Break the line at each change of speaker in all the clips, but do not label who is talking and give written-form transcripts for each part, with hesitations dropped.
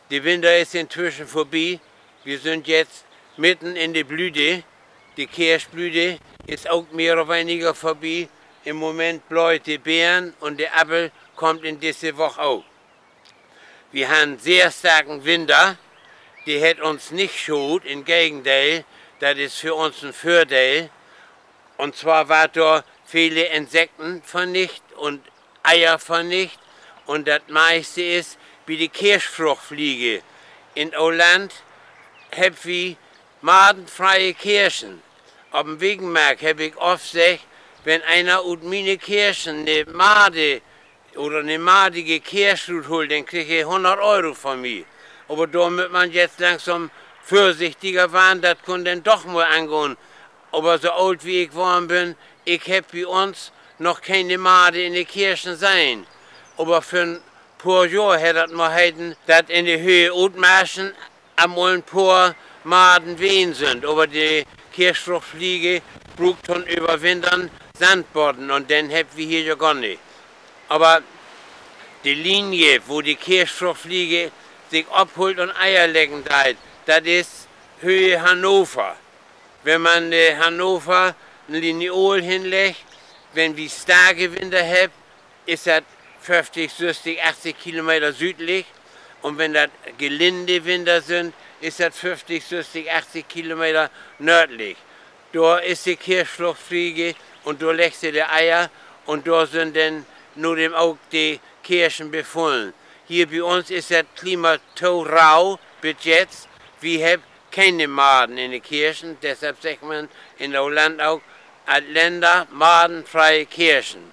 Der Winter ist inzwischen vorbei. Wir sind jetzt mitten in der Blüte. Die Kirschblüte ist auch mehr oder weniger vorbei. Im Moment bläut die Beeren und der Apfel kommt in diese Woche auch. Wir haben einen sehr starken Winter. Die hat uns nicht schuld, im Gegenteil, das ist für uns ein Vorteil. Und zwar war da viele Insekten vernichtet und Eier vernichtet. Und das meiste ist wie die Kirschfruchtfliege. In Holland haben wir madenfreie Kirschen. Auf dem Wiegenmarkt habe ich oft gesagt, wenn einer aus meine Kirschen eine Made oder eine madige Kirschrut holt, dann kriege ich 100 Euro von mir. Aber da muss man jetzt langsam vorsichtiger werden, das kann dann doch mal angehen. Aber so alt wie ich geworden bin, ich habe bei uns noch keine Made in den Kirchen sein. Aber für ein paar Jahre hätte das mal heißen, dass in der Höhe Utmarschen einmal ein paar Maden wehen sind. Aber die Kirschfruchtfliege braucht dann überwintern Sandboden und den haben wir hier ja gar nicht. Aber die Linie, wo die Kirschfruchtfliege sich abholt und Eier legen teilt, das ist Höhe Hannover. Wenn man Hannover ein Lineal hinlegt, wenn wir starke Winter haben, ist das 50, 60, 80 Kilometer südlich. Und wenn das gelinde Winter sind, ist das 50, 60, 80 Kilometer nördlich. Da ist die Kirschfruchtfliege und da legt sie die Eier und da sind dann nur dem auch die Kirschen befunden. Hier bei uns ist das Klima so rau bis jetzt. Wir haben keine Maden in den Kirchen, deshalb sagt man in Holland auch Länder madenfreie Kirchen.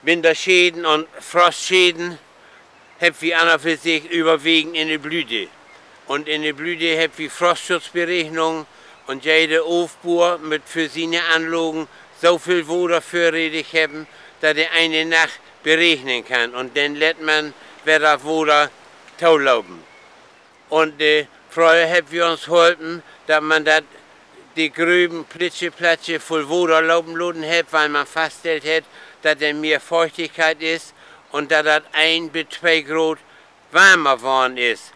Winterschäden und Frostschäden haben wir an und für sich überwiegend in der Blüte. Und in der Blüte haben wir Frostschutzberechnungen und jede Aufbauer mit für seine Anlagen so viel Wasser vorrätig haben, dass er eine Nacht berechnen kann. Und dann lässt man wieder Wasser taulaufen. Und früher haben wir uns geholfen, dass man die Grüben Plätze voll Wasser laufen lassen hat, weil man festgestellt hat, dass da mehr Feuchtigkeit ist und dass das 1 bis 2 Grad wärmer geworden ist.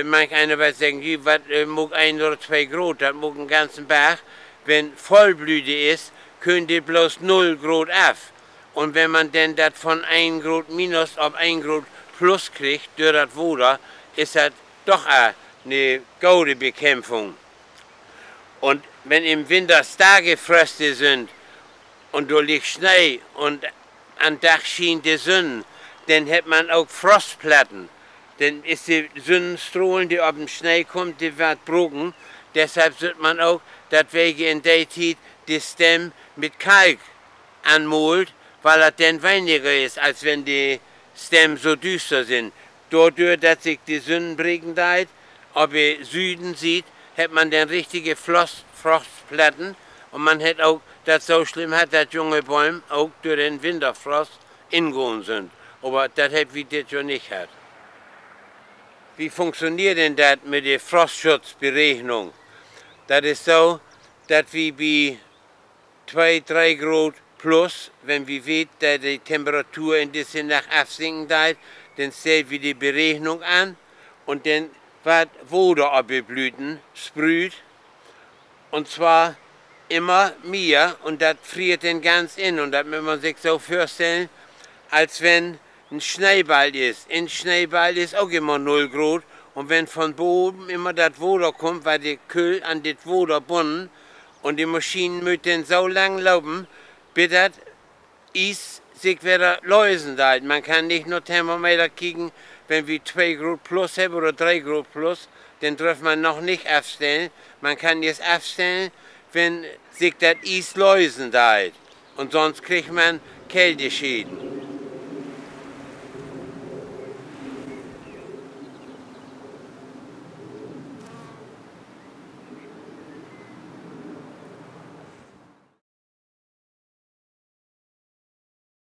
Manch einer wird sagen, was mag 1 oder 2 Grad, das mag einen ganzen Berg. Wenn Vollblüte ist, könnt ihr bloß 0 Grad auf. Und wenn man denn das von 1 Grad minus auf 1 Grad plus kriegt, durch das Wasser, ist das doch eine gute Bekämpfung. Und wenn im Winter starke Fröste sind und da liegt Schnee und am Dach schien die Sonne, dann hat man auch Frostplatten. Dann ist die Sonnenstrahlen, die auf den Schnee kommt, die wird broken. Deshalb sieht man auch, dass wegen in der Zeit die Stämme mit Kalk anmalt, weil das dann weniger ist, als wenn die Stämme so düster sind. Dadurch, dass sich die Sonne brechen teilt, ob ihr Süden sieht, hat man dann richtige Frostplatten und man hat auch, das so schlimm hat, dass junge Bäume auch durch den Winterfrost ingegangen sind. Aber das hat wir das ja nicht hat. Wie funktioniert denn das mit der Frostschutzberechnung? Das ist so, dass wir bei 2, 3 Grad plus, wenn wir wissen, dass die Temperatur in dieser Nacht absinken wird, dann stellen wir die Berechnung an und dann wird Wasser auf die Blüten sprüht. Und zwar immer mehr und das friert dann ganz in. Und das muss man sich so vorstellen, als wenn ein Schneeball ist. Ein Schneeball ist auch immer 0 Grad. Und wenn von oben immer das Wasser kommt, weil der Kühl an das Wasser bunden und die Maschinen müssen dann so lang laufen, bis das Eis sich wieder lösen da. Man kann nicht nur Thermometer kicken, wenn wir 2 Grad plus haben oder 3 Grad plus, dann darf man noch nicht aufstellen. Man kann jetzt aufstellen, wenn sich das Eis lösen da. Und sonst kriegt man Kälteschäden.